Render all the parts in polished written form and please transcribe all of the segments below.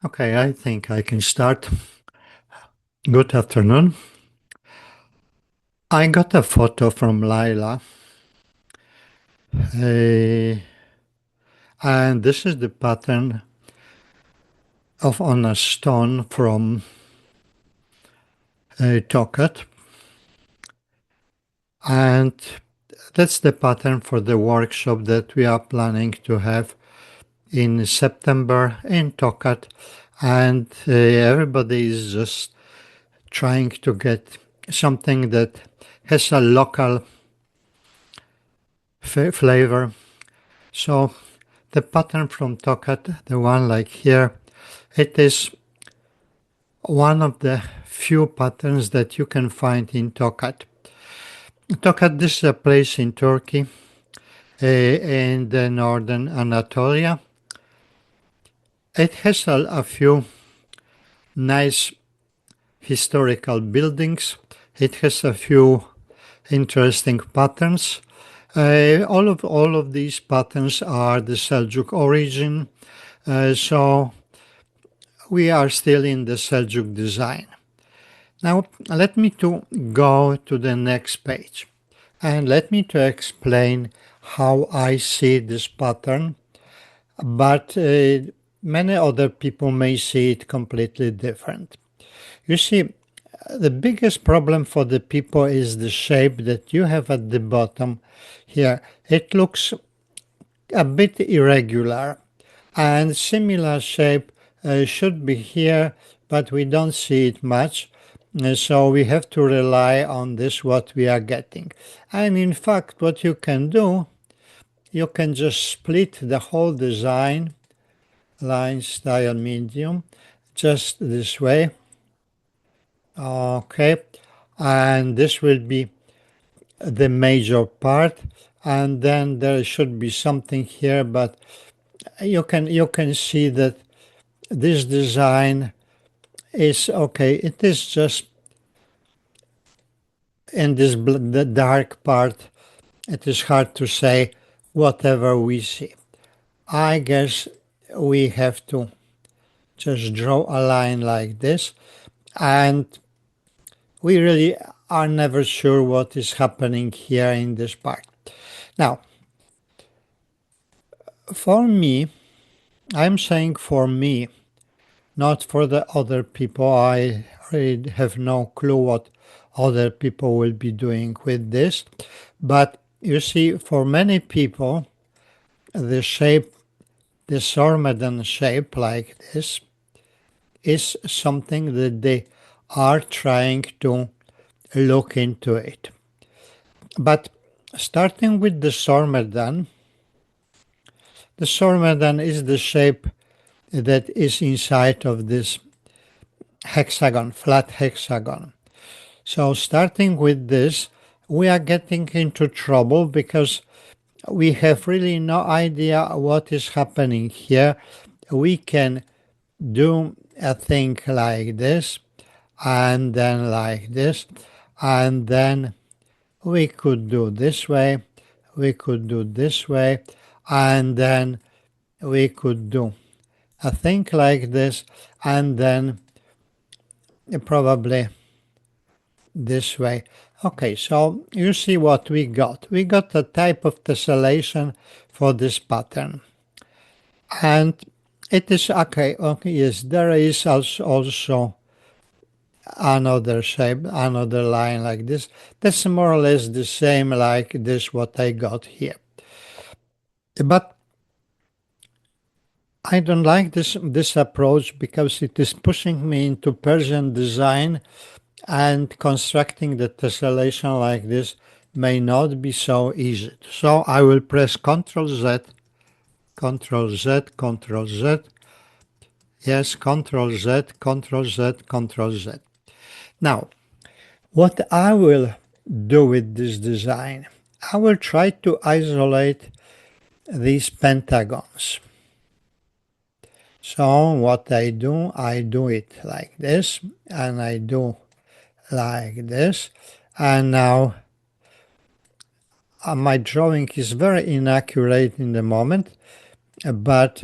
Okay, I think I can start. Good afternoon. I got a photo from Laila, uh, and this is the pattern of on a stone from Tokat, and that's the pattern for the workshop that we are planning to have in September in Tokat, and everybody is just trying to get something that has a local flavor. So the pattern from Tokat, the one like here, it is one of the few patterns that you can find in Tokat. Tokat, this is a place in Turkey, in the northern Anatolia. It has a few nice historical buildings. It has a few interesting patterns. All of these patterns are the Seljuk origin, so we are still in the Seljuk design. Now let me to go to the next page and let me to explain how I see this pattern, but many other people may see it completely different. You see, the biggest problem for the people is the shape that you have at the bottom here. It looks a bit irregular, and similar shape should be here, but we don't see it much. So we have to rely on this what we are getting. And in fact, what you can do, you can just split the whole design, line, style, medium, just this way. Okay, and this will be the major part, and then there should be something here, but you can see that this design is okay. It is just in this the dark part. It is hard to say whatever we see. I guess we have to just draw a line like this, and we really are never sure what is happening here in this part. Now, for me, I'm saying for me, not for the other people. I really have no clue what other people will be doing with this. But you see, for many people, the shape, the Sormadan shape like this, is something that they are trying to look into it. But starting with the Sormadan is the shape that is inside of this hexagon, flat hexagon. So starting with this, we are getting into trouble because we have really no idea what is happening here. We can do a thing like this, and then like this, and then we could do this way, we could do this way, and then we could do a thing like this, and then probably this way. Okay, so you see what we got. We got a type of tessellation for this pattern. And it is okay, yes, there is also another shape, another line like this. That's more or less the same like this what I got here. But I don't like this approach because it is pushing me into Persian design, and constructing the tessellation like this may not be so easy. So I will press Ctrl Z, Ctrl Z, Ctrl Z. Yes, Ctrl Z, Ctrl Z, Ctrl Z. Now, what I will do with this design, I will try to isolate these pentagons. So what I do it like this, and I do like this, and now my drawing is very inaccurate in the moment, but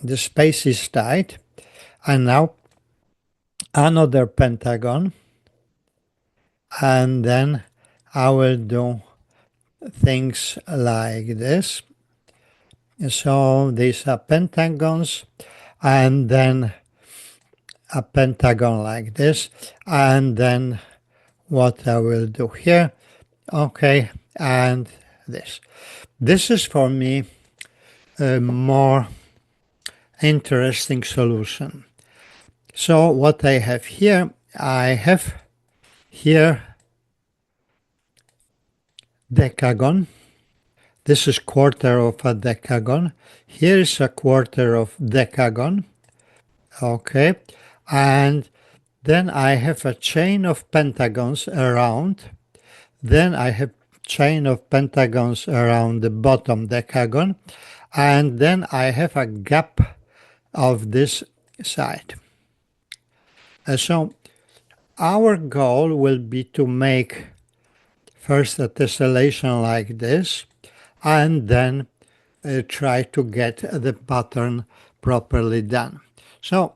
the space is tight, and now another pentagon, and then I will do things like this. So these are pentagons, and then a pentagon like this, and then what I will do here, okay, and this. This is for me a more interesting solution. So what I have here, I have here decagon. This is quarter of a decagon. Here is a quarter of decagon. Okay. And then I have a chain of pentagons around. Then I have chain of pentagons around the bottom decagon. And then I have a gap of this side. So our goal will be to make first a tessellation like this, and then try to get the pattern properly done. So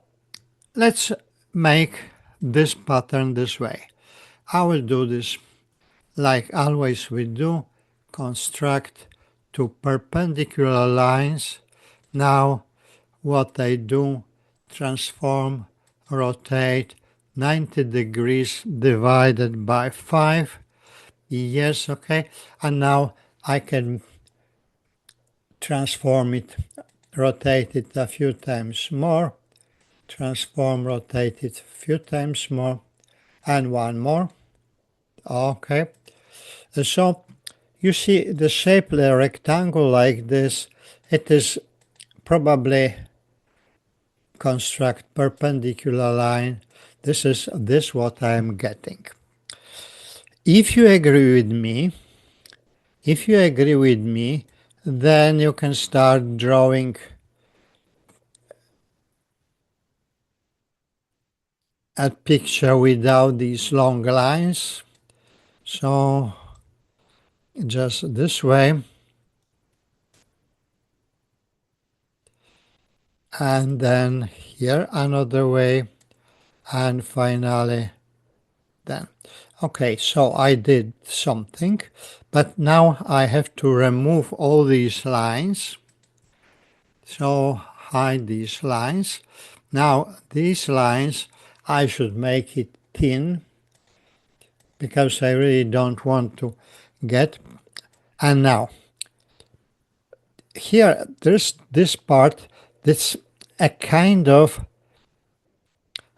let's make this pattern this way. I will do this like always we do, construct two perpendicular lines. Now what I do, transform, rotate 90 degrees divided by 5. Yes, okay. And now I can transform it, rotate it a few times more, transform, rotate it a few times more, and one more. Okay. So you see the shape of the rectangle like this, it is probably construct perpendicular line. This is what I am getting. If you agree with me, then you can start drawing a picture without these long lines. So just this way. And then here another way, and finally then. Okay, so I did something, but now I have to remove all these lines. So hide these lines. Now these lines, I should make it thin because I really don't want to get. And now here there's this part that's a kind of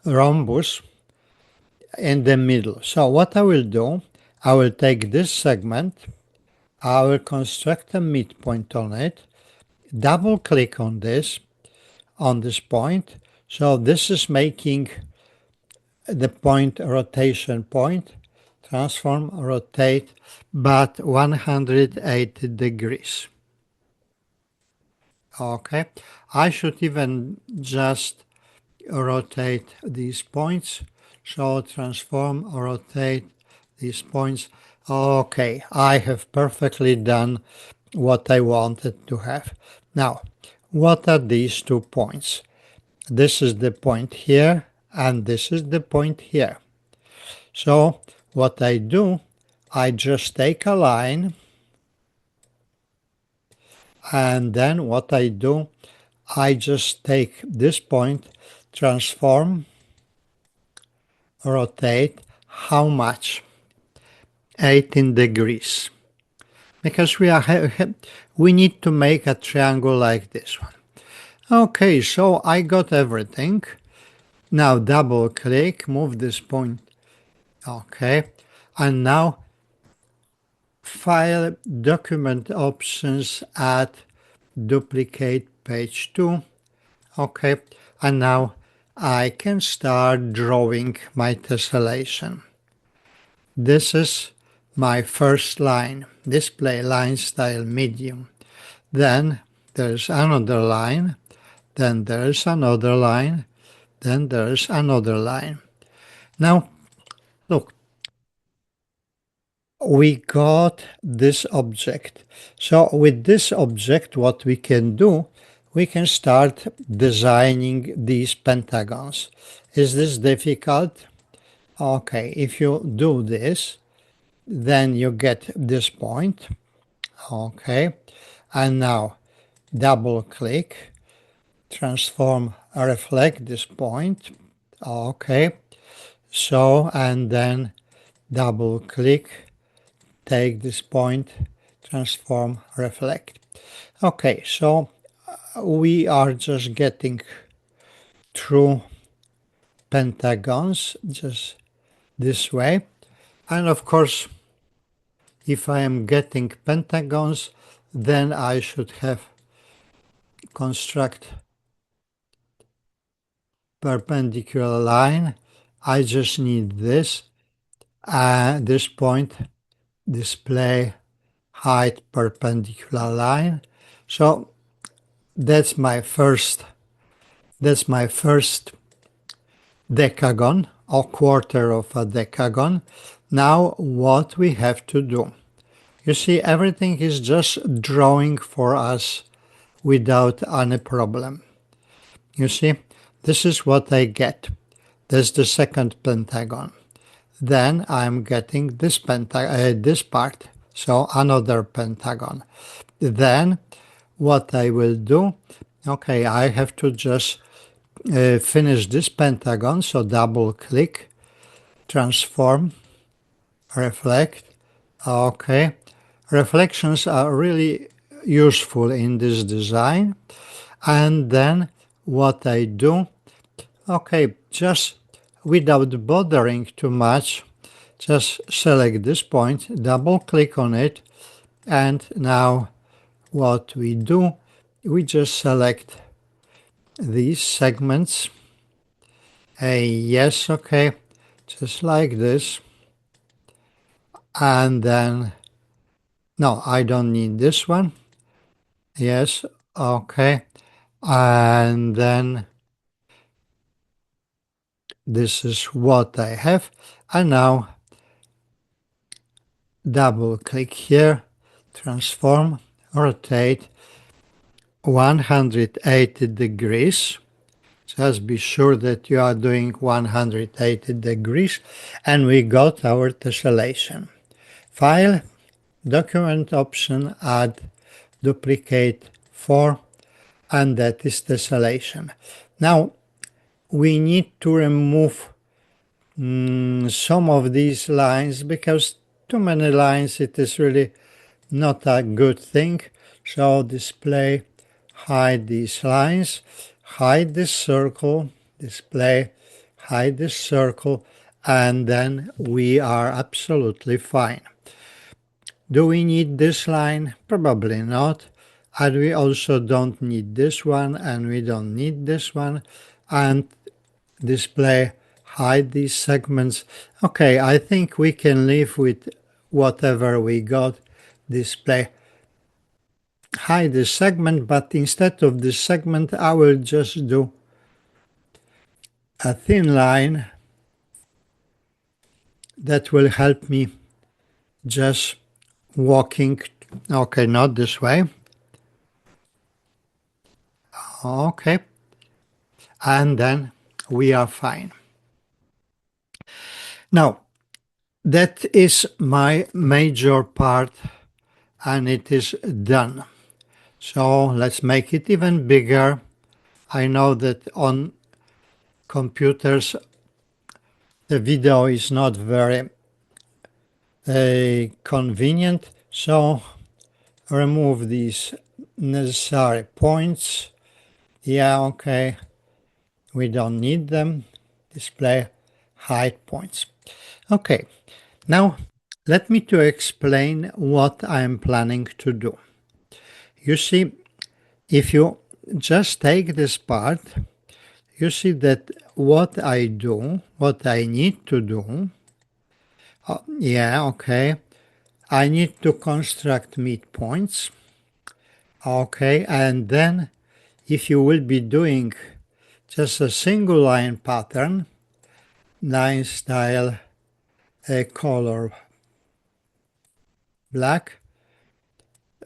rhombus in the middle. So what I will do, I will take this segment, I will construct a midpoint on it, double click on this point. So this is making the point rotation point, transform, rotate, but 180 degrees. Okay, I should even just rotate these points. So transform, rotate these points. Okay, I have perfectly done what I wanted to have. Now, what are these 2 points? This is the point here, and this is the point here. So what I do, I just take a line, and then what I do, I just take this point, transform, rotate, how much? 18 degrees. Because we need to make a triangle like this one. Okay, so I got everything. Now double click, move this point. Okay, and now File, Document Options, Add, Duplicate Page 2. Okay, and now I can start drawing my tessellation. This is my first line, display line style medium. Then there's another line, then there's another line, then there's another line. Now, look, we got this object. So with this object, what we can do, we can start designing these pentagons. Is this difficult? Okay, if you do this, then you get this point. Okay, and now double click, transform, reflect this point. Okay, so, and then double click, take this point, transform, reflect. Okay, so we are just getting true pentagons just this way. And of course, if I am getting pentagons, then I should have construct perpendicular line. I just need this, this point, display height perpendicular line. So that's my first decagon, or quarter of a decagon. Now what we have to do? You see, everything is just drawing for us without any problem. You see, this is what I get. That's the second pentagon. Then I'm getting this this part, so another pentagon. Then what I will do, okay, I have to just finish this pentagon, so double click, transform, reflect. Okay, reflections are really useful in this design. And then what I do, okay, just without bothering too much, just select this point, double click on it, and now what we do, we just select these segments. Yes, okay, just like this. And then, no, I don't need this one. Yes, okay. And then this is what I have. And now double click here, transform, rotate 180 degrees. Just be sure that you are doing 180 degrees, and we got our tessellation. File, document option, add, duplicate 4, and that is tessellation. Now we need to remove some of these lines, because too many lines, it is really not a good thing. So display, hide these lines, hide this circle, display, hide this circle, and then we are absolutely fine. Do we need this line? Probably not. And we also don't need this one, and we don't need this one. And display, hide these segments. Okay, I think we can live with whatever we got. Display, hide this segment, but instead of this segment, I will just do a thin line that will help me just walking. Okay, not this way. Okay, and then we are fine. Now, that is my major part, and it is done. So let's make it even bigger. I know that on computers the video is not very convenient, so remove these necessary points. Yeah, okay, we don't need them. Display, hide points. Okay, now let me to explain what I am planning to do. You see, if you just take this part, you see that what I do, what I need to do, yeah, okay, I need to construct midpoints, okay, and then if you will be doing just a single line pattern, line style, a color black,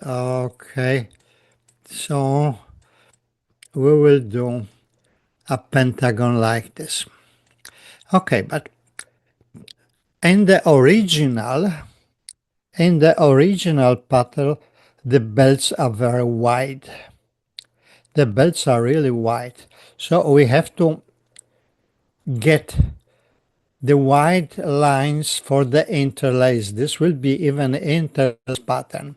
okay, so we will do a pentagon like this. Okay, but in the original pattern, the belts are very wide. The belts are really wide. So we have to get the wide lines for the interlace. This will be even interlace pattern.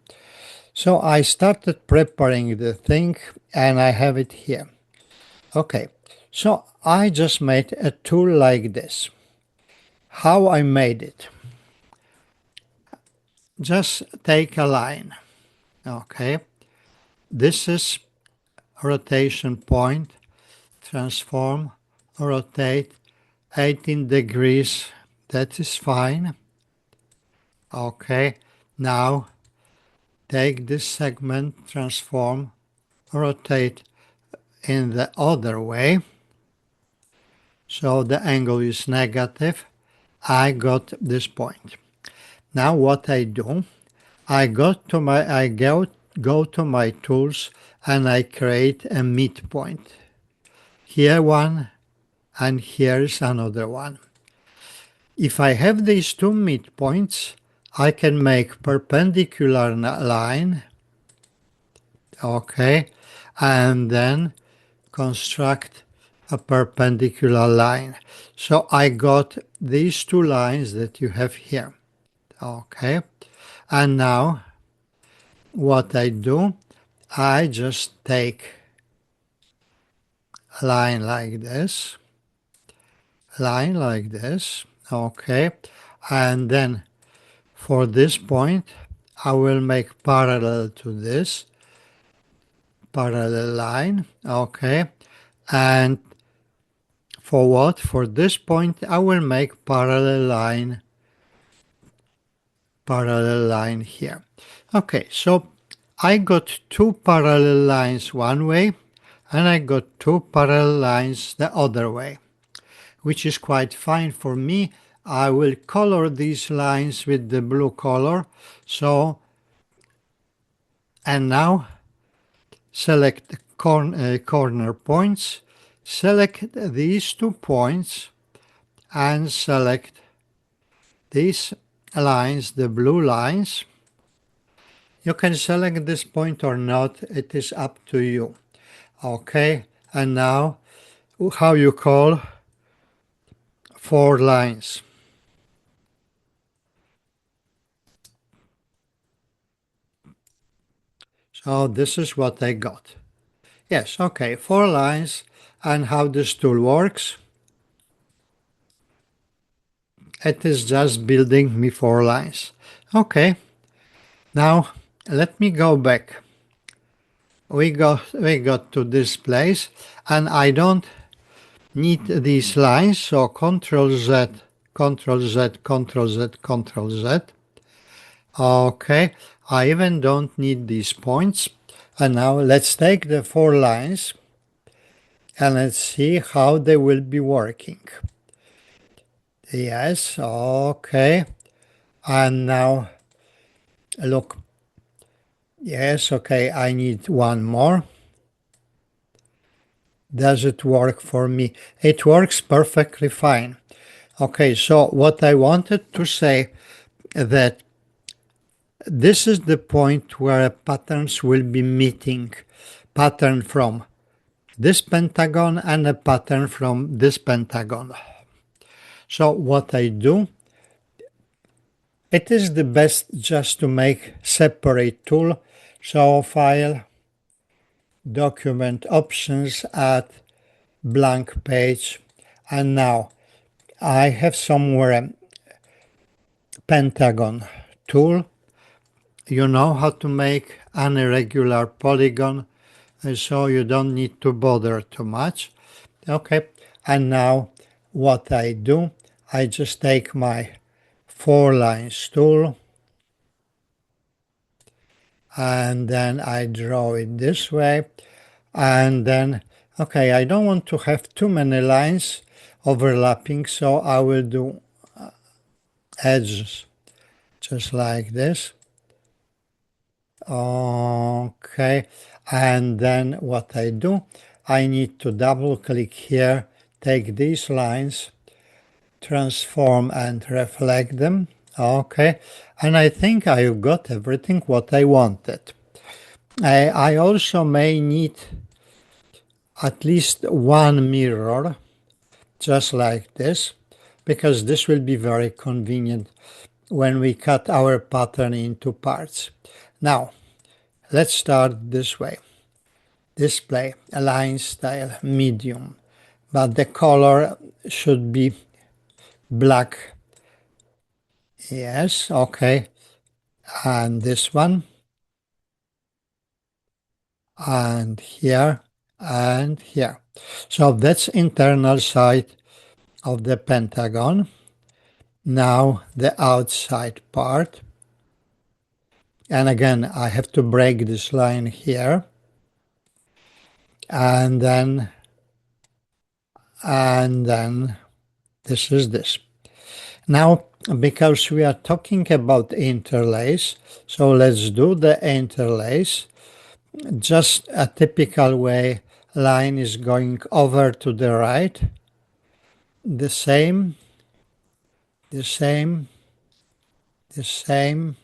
So I started preparing the thing and I have it here. Okay, so I just made a tool like this. How I made it? Just take a line. Okay, this is rotation point, transform, rotate 18 degrees. That is fine. Okay, now take this segment, transform, rotate in the other way. So the angle is negative. I got this point. Now what I do, I go to my tools and I create a midpoint. Here one and here is another one. If I have these two midpoints, I can make perpendicular line, okay, and then construct a perpendicular line. So I got these two lines that you have here, okay, and now what I do, I just take a line like this, okay, and then for this point I will make parallel to this parallel line, okay, and for what? For this point I will make parallel line here. Okay, so I got two parallel lines one way and I got two parallel lines the other way, which is quite fine for me. I will color these lines with the blue color. So, and now select the corner points, select these 2 points and select these lines, the blue lines. You can select this point or not, it is up to you. Okay, and now how you call 4 lines. So this is what I got. Yes, okay, 4 lines. And how this tool works? It is just building me 4 lines. Okay, now let me go back. We got to this place and I don't need these lines, so Ctrl Z, Ctrl Z, Ctrl Z, Ctrl Z. Okay, I even don't need these points. And now let's take the 4 lines and let's see how they will be working. Yes, okay. And now look. Yes, okay, I need one more. Does it work for me? It works perfectly fine. Okay, so what I wanted to say that this is the point where patterns will be meeting. Pattern from this pentagon and a pattern from this pentagon. So what I do, it is the best just to make separate tool. So file, document options, add blank page, and now I have somewhere a pentagon tool. You know how to make an irregular polygon, so you don't need to bother too much. Okay, and now what I do, I just take my 4 lines tool and then I draw it this way, and then okay, I don't want to have too many lines overlapping, so I will do edges just like this. Okay, and then what I do, I need to double click here, take these lines, transform and reflect them. Okay, and I think I got everything what I wanted. I also may need at least one mirror, just like this, because this will be very convenient when we cut our pattern into parts. Now, let's start this way. Display, align style, medium, but the color should be black. Yes, okay. And this one, and here, and here. So that's internal side of the pentagon. Now the outside part. And again, I have to break this line here. And then this is this. Now, because we are talking about interlace, so let's do the interlace. Just a typical way, line is going over to the right. The same, the same, the same,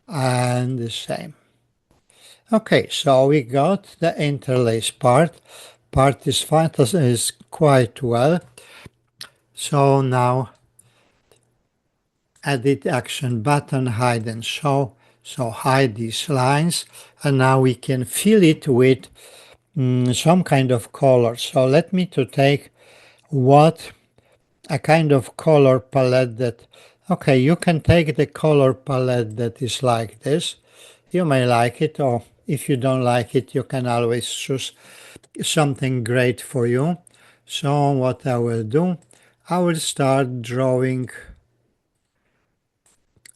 and the same. Okay, so we got the interlace part. Part is fine, is quite well. So now edit action button, hide and show. So hide these lines, and now we can fill it with some kind of color. So let me to take a kind of color palette that, okay, you can take the color palette that is like this. You may like it, or if you don't like it, you can always choose something great for you. So what I will do, I will start drawing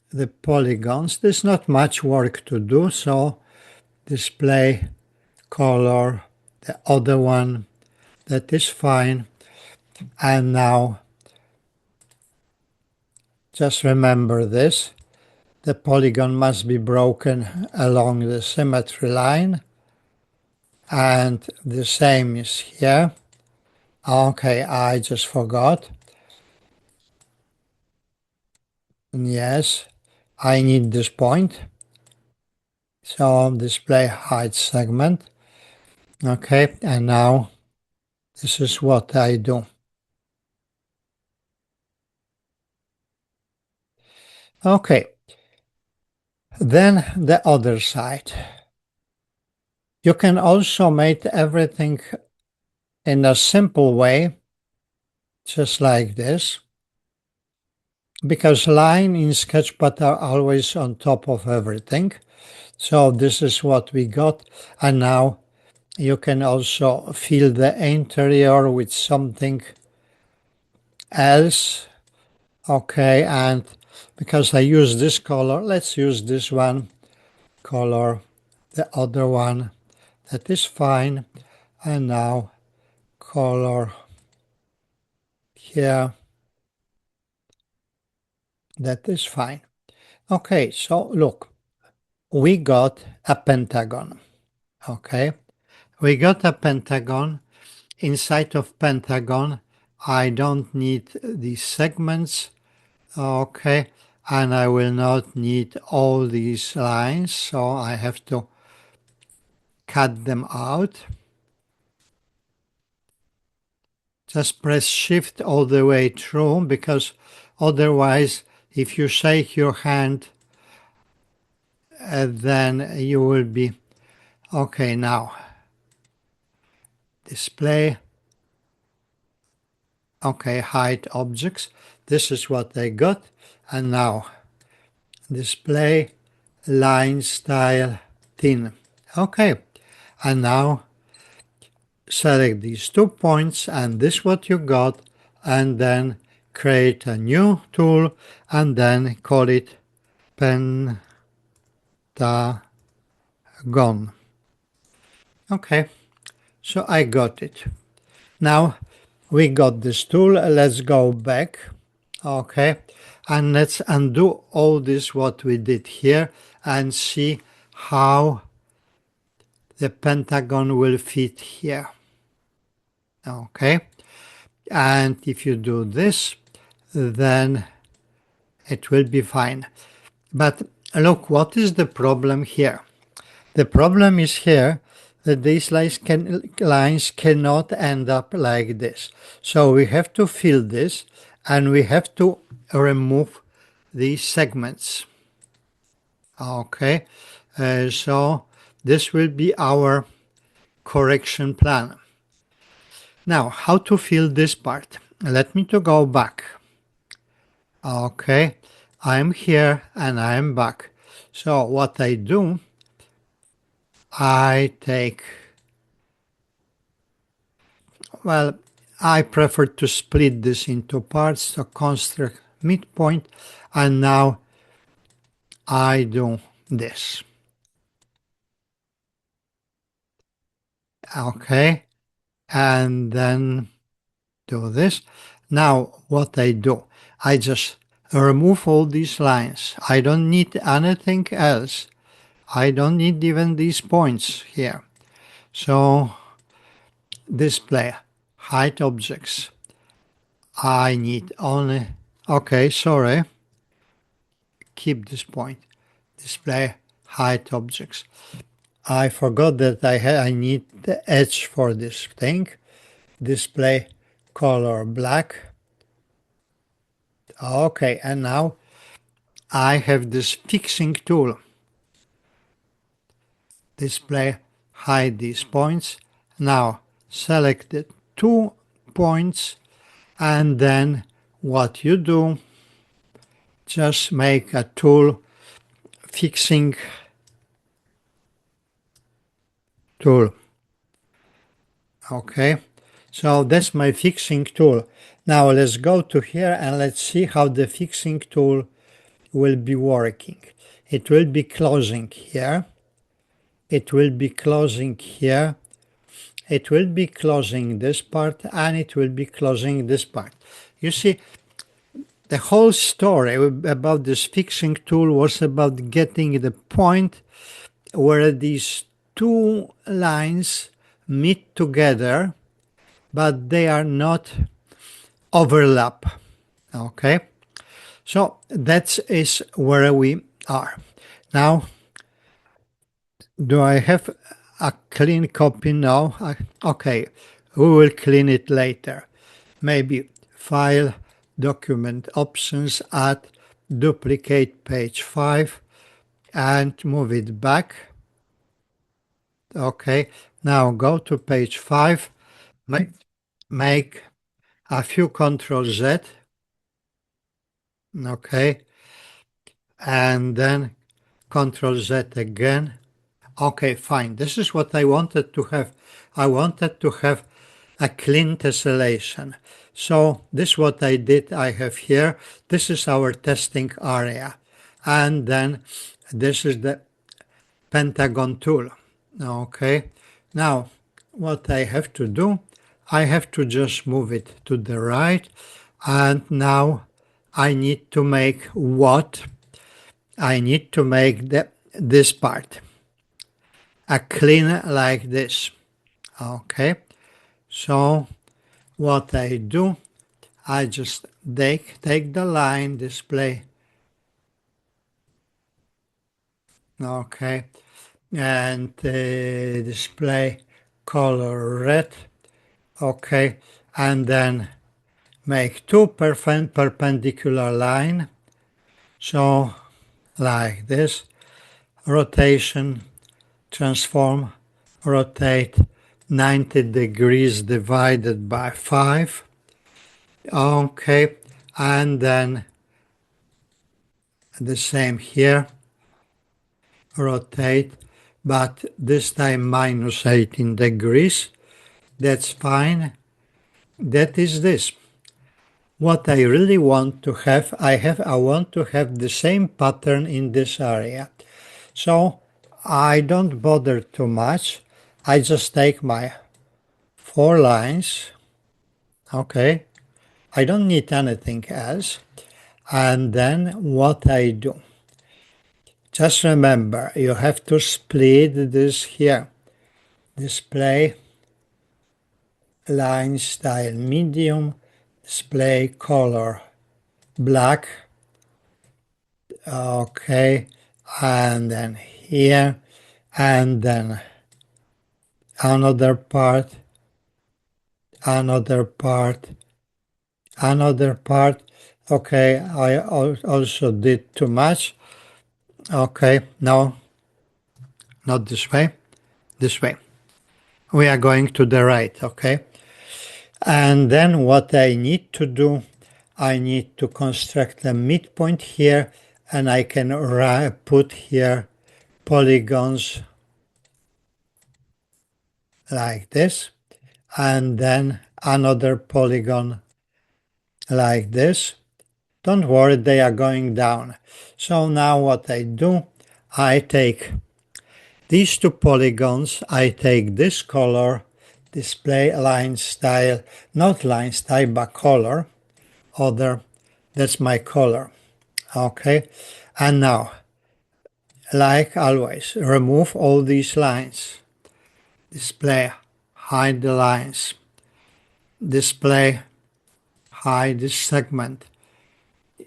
the polygons. There's not much work to do, so display, color, the other one, that is fine. And now just remember this, the polygon must be broken along the symmetry line, and the same is here. Okay, I just forgot. Yes, I need this point. So display height segment. Okay, and now this is what I do. Okay, then the other side. You can also make everything in a simple way, just like this, because line in Sketchpad are always on top of everything. So this is what we got, and now you can also fill the interior with something else. Okay, and because I use this color, let's use this one color, the other one, that is fine. And now color here, that is fine. Okay, so look, we got a pentagon. Okay, we got a pentagon. Inside of pentagon, I don't need these segments. Okay, and I will not need all these lines, so I have to cut them out. Just press shift all the way through, because otherwise if you shake your hand then you will be okay. Now display, okay, hide objects, this is what I got. And now display, line style, thin. Okay, and now select these 2 points, and this is what you got, and then create a new tool and then call it pentagon. Okay, so I got it. Now we got this tool, let's go back. Okay, and let's undo all this what we did here and see how the pentagon will fit here. Okay, and if you do this, then it will be fine. But look, what is the problem here? The problem is here that these lines cannot end up like this. So we have to fill this and we have to remove these segments. Okay, so this will be our correction plan. Now, how to fill this part? Let me to go back. Okay, I'm here and I'm back. So what I do, I take, well, I prefer to split this into parts, so construct midpoint, and now I do this. Okay, and then do this. Now what I do, I just remove all these lines. I don't need anything else. I don't need even these points here. So display hide objects. I need only, okay, sorry, keep this point. Display hide objects. I forgot that I need the edge for this thing. Display color black. Okay, and now I have this fixing tool. Display hide these points. Now select the 2 points, and then what you do, just make a tool, fixing tool. Okay, so that's my fixing tool. Now let's go to here and let's see how the fixing tool will be working. It will be closing here. It will be closing here. It will be closing this part, and it will be closing this part. You see, the whole story about this fixing tool was about getting the point where these two lines meet together, but they are not overlap. Okay, so that is where we are. Now, do I have a clean copy now? Okay, we will clean it later. Maybe File, Document Options, add duplicate page 5 and move it back. Okay, now go to page 5, make a few Ctrl Z. Okay, and then Ctrl Z again. Okay, fine. This is what I wanted to have. I wanted to have a clean tessellation. So this is what I did. I have here. This is our testing area. And then this is the pentagon tool. Okay. Now, what I have to do, I have to just move it to the right. And now I need to make what? I need to make this part a clean like this. Okay, so what I do, I just take the line, display, okay, and display color red, okay, and then make two perpendicular line, so like this, rotation, transform, rotate 90 degrees divided by 5. Okay, and then the same here, rotate, but this time minus 18 degrees. That's fine. That is this. What I really want to have, I want to have the same pattern in this area. So I don't bother too much. I just take my 4 lines. Okay, I don't need anything else. And then what I do, just remember, you have to split this here. Display line style medium, display color black, okay, and then here, and then another part, another part, another part. Okay, I also did too much. Okay, no, not this way, this way. We are going to the right, okay? And then what I need to do, I need to construct a midpoint here, and I can put here polygons like this, and then another polygon like this. Don't worry, they are going down. So now what I do, I take these two polygons, I take this color, display line style, not line style, but color, other, that's my color, okay? And now, like always, remove all these lines, display, hide the lines, display, hide this segment.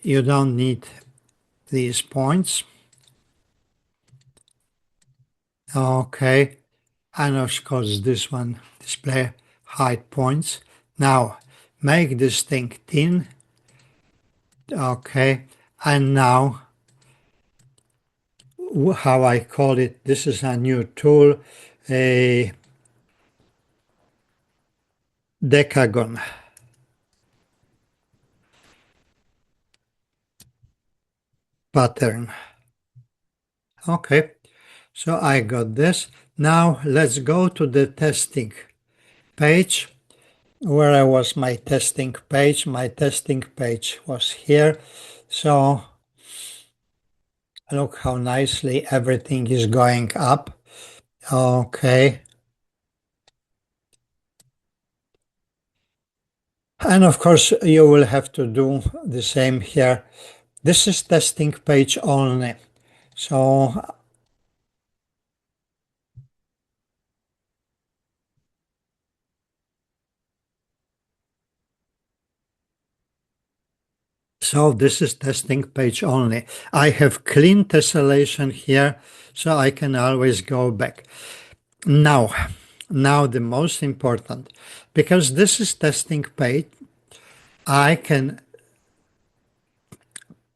You don't need these points, okay? And of course this one, display, hide points. Now, make this thing thin, okay? And now, how I call it, this is a new tool, a decagon pattern. Okay, so I got this. Now let's go to the testing page. Where was my testing page? My testing page was here. So look how nicely everything is going up. Okay. And of course, you will have to do the same here. This is testing page only. So this is testing page only. I have clean tessellation here, so I can always go back. Now the most important, because this is testing page, I can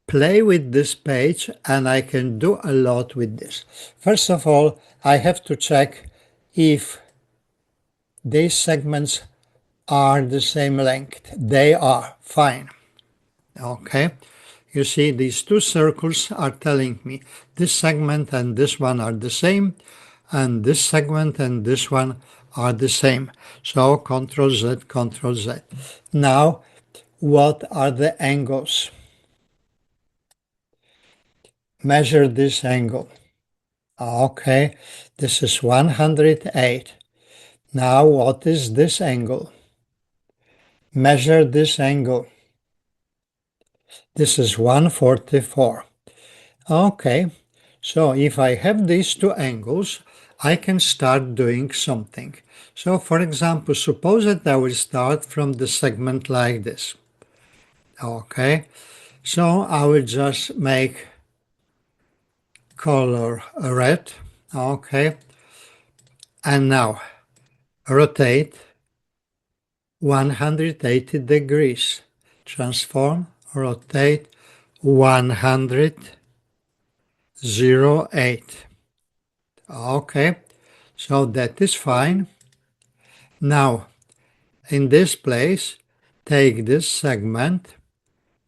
play with this page and I can do a lot with this. First of all, I have to check if these segments are the same length. They are fine. Okay, you see these two circles are telling me this segment and this one are the same, and this segment and this one are the same. So Ctrl Z, Ctrl Z. Now, what are the angles? Measure this angle. Okay, this is 108. Now, what is this angle? Measure this angle. This is 144. Okay, so if I have these two angles, I can start doing something. So for example, suppose that I will start from the segment like this. Okay, so I will just make color red. Okay, and now rotate 180 degrees. Transform, rotate 108. Okay, so that is fine. Now, in this place, take this segment,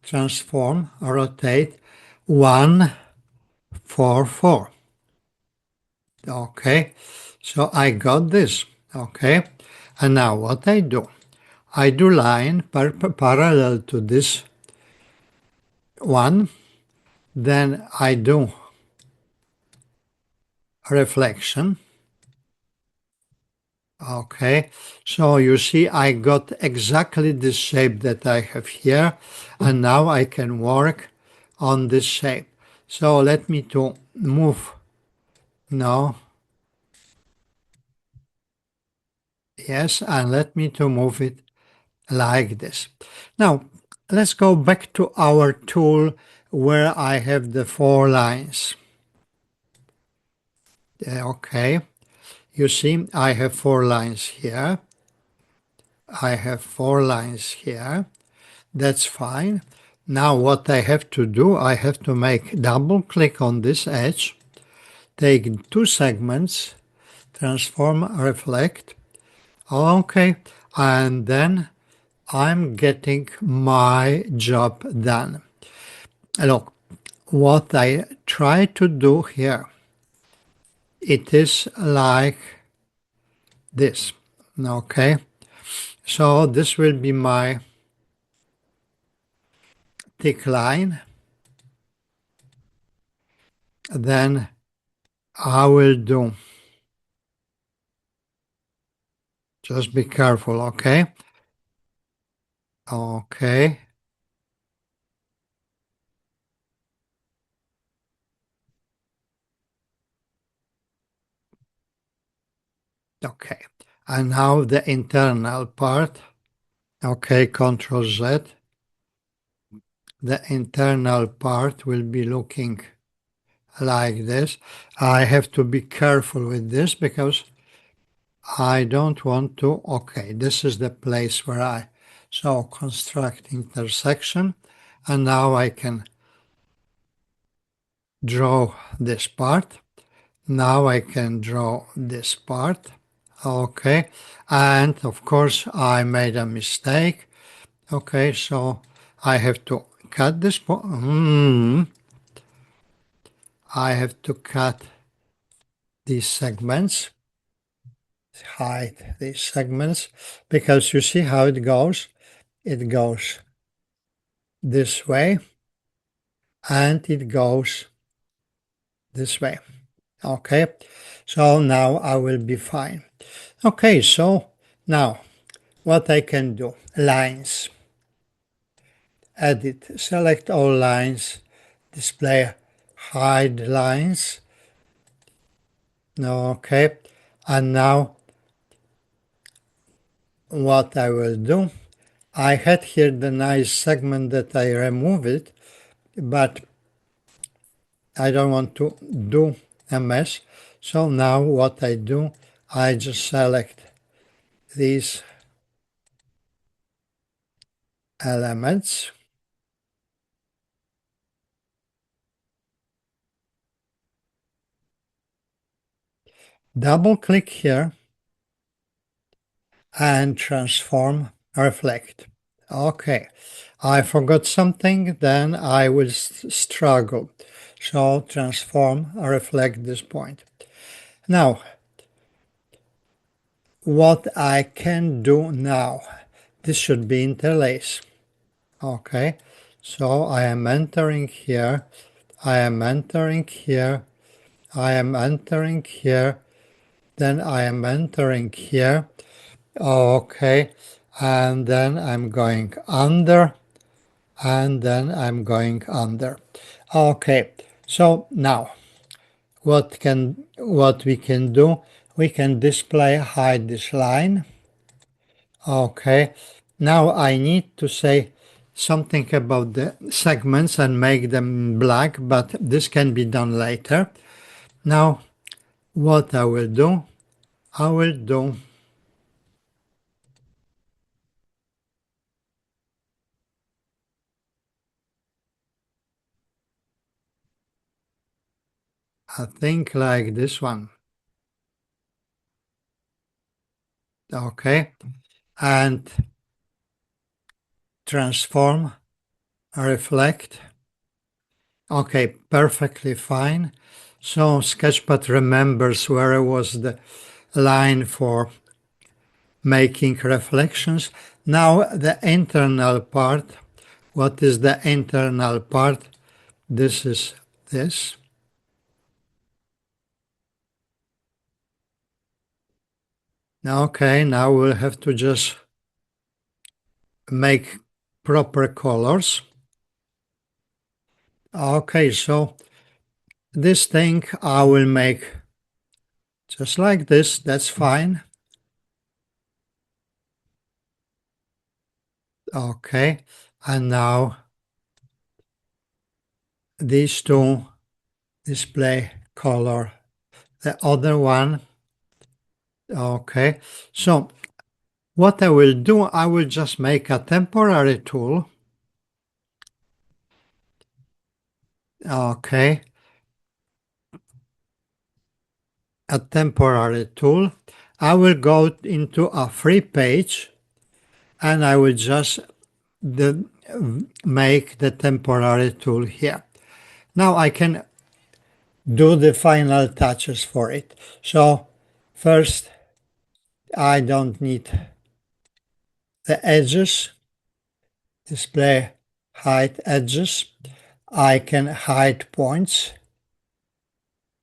transform, rotate 144. Okay, so I got this. Okay, and now what I do line parallel to this one, then I do reflection. Okay, so you see I got exactly the shape that I have here, and now I can work on this shape. So let me to move now. Yes, and let me to move it like this. Now, let's go back to our tool where I have the 4 lines. Okay, you see, I have 4 lines here. I have 4 lines here. That's fine. Now what I have to do, I have to make double click on this edge, take 2 segments, transform, reflect. Okay, and then I'm getting my job done. Look, what I try to do here, it is like this. Okay, so this will be my thick line. Then I will do, just be careful, okay? Okay, okay. And now the internal part. Okay, Control Z. The internal part will be looking like this. I have to be careful with this because I don't want to. Okay, this is the place where so construct intersection, and now I can draw this part. Now I can draw this part. Okay, and of course I made a mistake. Okay, so I have to cut this part. I have to cut these segments, hide these segments, because you see how it goes. It goes this way and it goes this way. Okay, so now I will be fine. Okay, so now what I can do, lines, edit, select all lines, display, hide lines. Okay, and now what I will do, I had here the nice segment that I removed it, but I don't want to do a mess. So now what I do, I just select these elements, double click here and transform, reflect. Okay, I forgot something, then I will struggle. So transform, reflect this point. Now, what I can do now, this should be interlace. Okay, so I am entering here, I am entering here, I am entering here, then I am entering here. Okay, and then I'm going under, and then I'm going under. Okay, so now what we can do, we can display hide this line. Okay, now I need to say something about the segments and make them black, but this can be done later. Now what I will do, I will do a thing like this one. Okay, and transform, reflect. Okay, perfectly fine. So Sketchpad remembers where was the line for making reflections. Now the internal part. What is the internal part? This is this. Okay, now we'll have to just make proper colors. Okay, so this thing I will make just like this, that's fine. Okay, and now these two display color. The other one, okay. So what I will do, I will just make a temporary tool. Okay, a temporary tool. I will go into a free page and I will just make the temporary tool here. Now I can do the final touches for it. So first, I don't need the edges, display hide edges. I can hide points.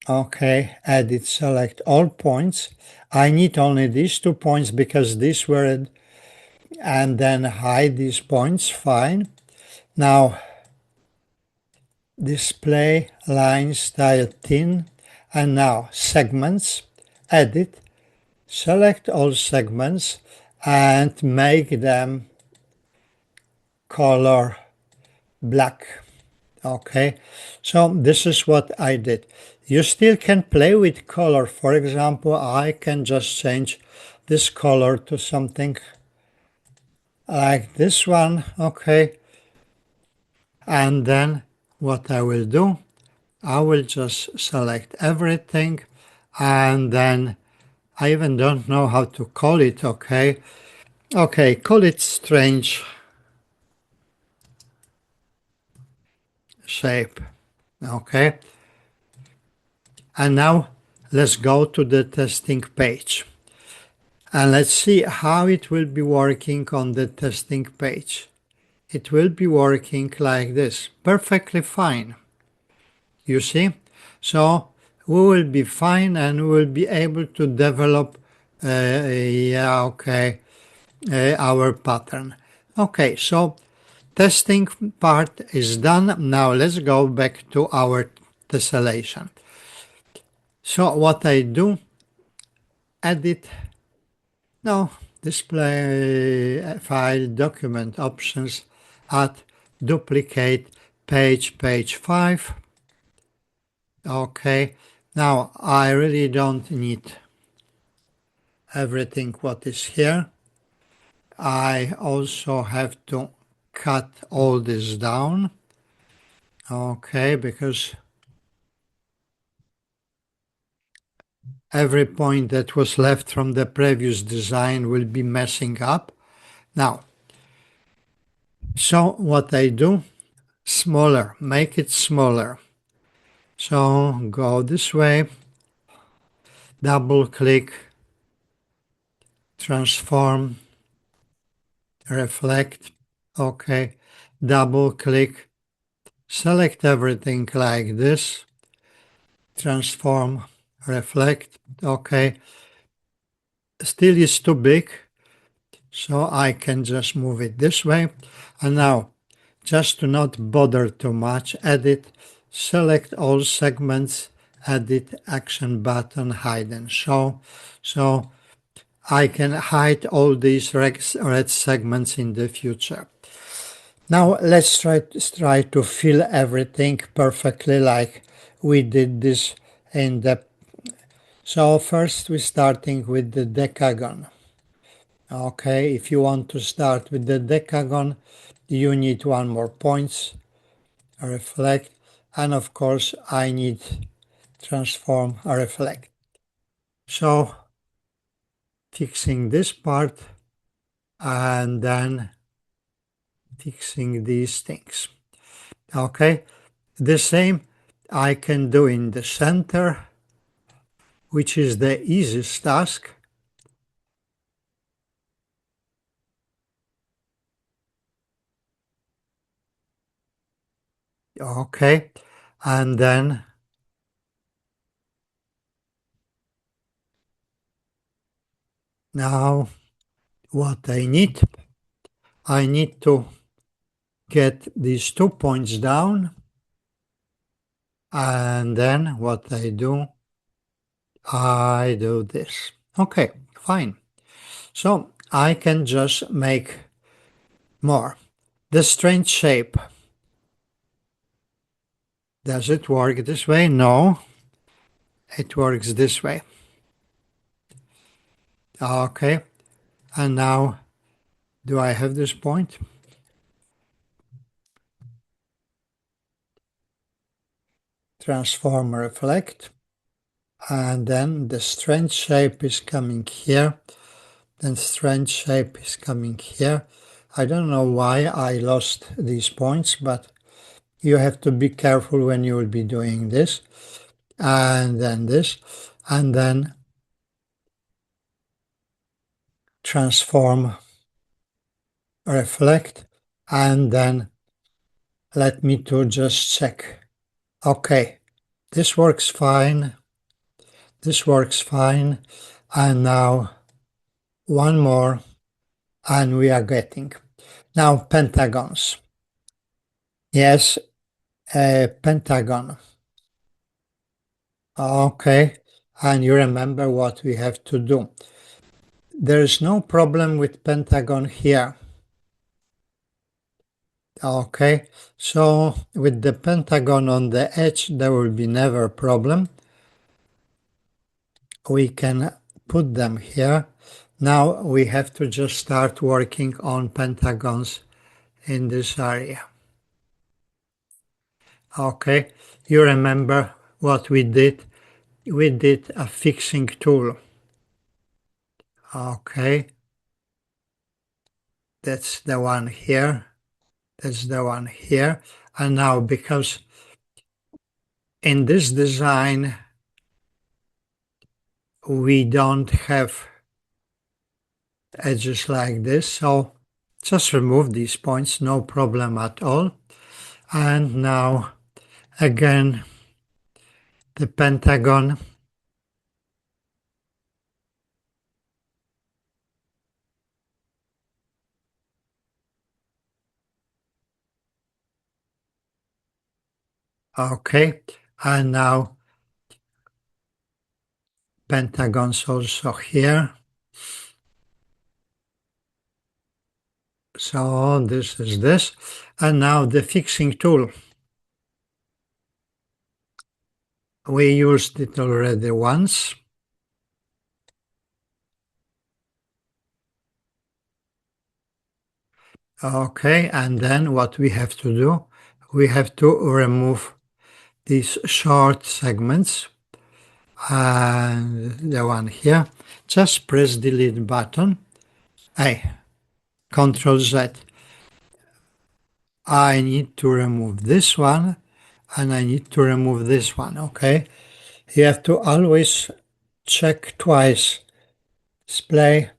Okay, edit, select all points. I need only these 2 points because these were, and then hide these points, fine. Now, display line style thin, and now segments, edit, select all segments and make them color black. Okay, so this is what I did. You still can play with color. For example, I can just change this color to something like this one. Okay, and then what I will do, I will just select everything, and then I even don't know how to call it. Okay, okay, call it strange shape. Okay, and now let's go to the testing page. And let's see how it will be working on the testing page. It will be working like this, perfectly fine. You see? So we will be fine and we will be able to develop our pattern. Okay, so testing part is done. Now let's go back to our tessellation. So what I do, edit, no, display file, document options, add, duplicate, page 5. Okay, now I really don't need everything what is here. I also have to cut all this down. Okay, because every point that was left from the previous design will be messing up. Now, so what I do, smaller, make it smaller. So go this way, double click, transform, reflect, okay, double click, select everything like this, transform, reflect, okay, still is too big, so I can just move it this way. And now, just to not bother too much, edit, select all segments, edit, action button, hide and show. So I can hide all these red segments in the future. Now let's try to fill everything perfectly like we did this in the... So first we're starting with the decagon. Okay, if you want to start with the decagon, you need 1 more points, reflect, and of course I need transform, reflect. So fixing this part and then fixing these things. Okay, the same I can do in the center, which is the easiest task. Okay, and then now what I need to get these 2 points down, and then what I do this. Okay, fine. So I can just make more. The strange shape. Does it work this way? No, it works this way. Okay, and now do I have this point? Transform, reflect, and then the strange shape is coming here, then strange shape is coming here. I don't know why I lost these points, but you have to be careful when you will be doing this, and then this, and then transform, reflect, and then let me to just check. Okay, this works fine, this works fine, and now one more, and we are getting. Now pentagons. Yes, a pentagon. Okay, and you remember what we have to do. There is no problem with pentagon here. Okay, so with the pentagon on the edge, there will be never a problem. We can put them here. Now we have to just start working on pentagons in this area. Okay, you remember what we did? We did a fixing tool. Okay, that's the one here. That's the one here. And now, because in this design, we don't have edges like this, so just remove these points, no problem at all. And now, again, the pentagon. Okay, and now pentagons also here. So this is this. And now the fixing tool. We used it already once. Okay, and then what we have to do, we have to remove these short segments. And the one here, just press delete button. Hey, Control Z. I need to remove this one and I need to remove this one, okay? You have to always check twice. Display.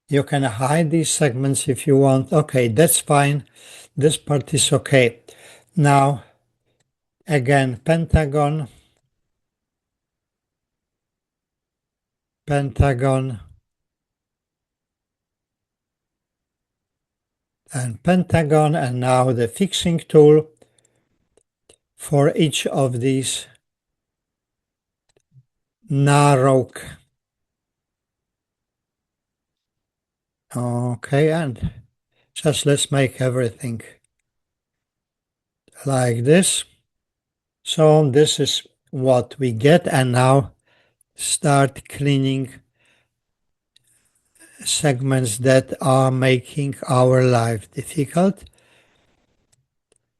You can hide these segments if you want. Okay, that's fine. This part is okay. Now, again, pentagon, pentagon, and pentagon, and now the fixing tool for each of these narrow. Okay, and just let's make everything like this. So this is what we get, and now start cleaning segments that are making our life difficult.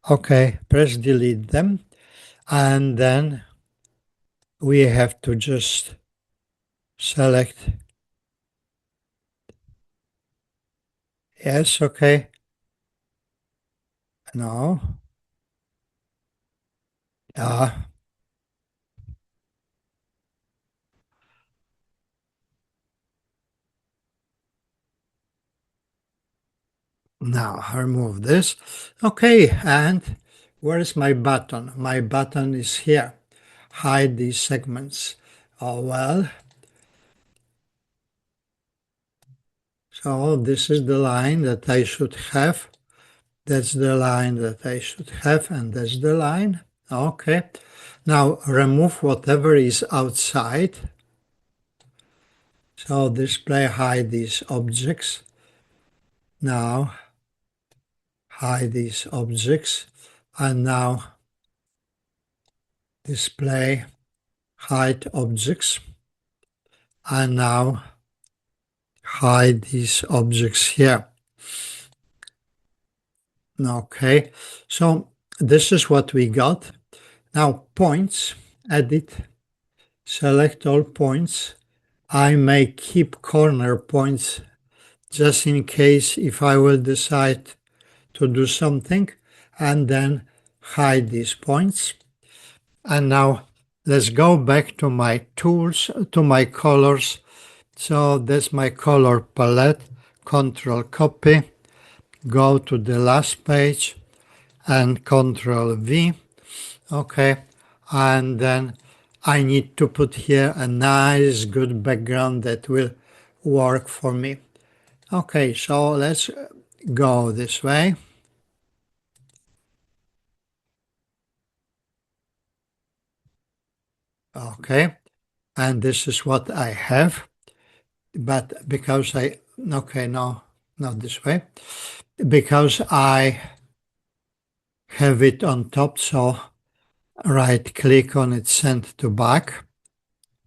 Okay, press delete them, and then we have to just select yes, okay, no, now remove this. Okay, and where is my button? My button is here. Hide these segments. Oh well. So this is the line that I should have. That's the line that I should have, and that's the line. Okay. Now remove whatever is outside. So display hide these objects. Now hide these objects, and now display hide objects, and now hide these objects here. Okay, so this is what we got. Now points, edit, select all points. I may keep corner points just in case if I will decide to do something, and then hide these points. And now let's go back to my tools, to my colors. So that's my color palette, Control copy, go to the last page and Control V. Okay, and then I need to put here a nice good background that will work for me. Okay, so let's go this way. Okay, and this is what I have, but because okay, no, not this way, because I have it on top, so right click on it, send to back.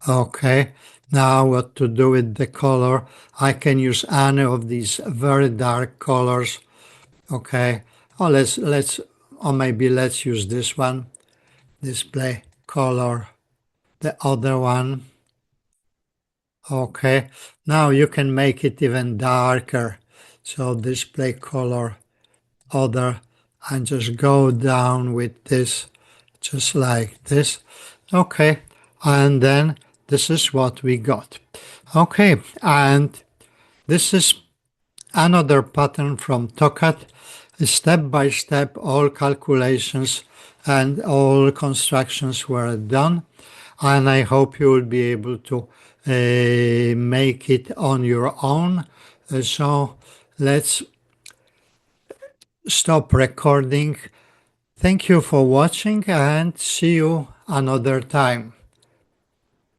Okay, now what to do with the color? I can use any of these very dark colors. Okay, oh, or maybe let's use this one, display color, the other one. Okay, now you can make it even darker. So display color, other, and just go down with this, just like this. Okay, and then this is what we got. Okay, and this is another pattern from Tokat. Step by step, all calculations and all constructions were done, and I hope you will be able to make it on your own. So let's stop recording. Thank you for watching and see you another time.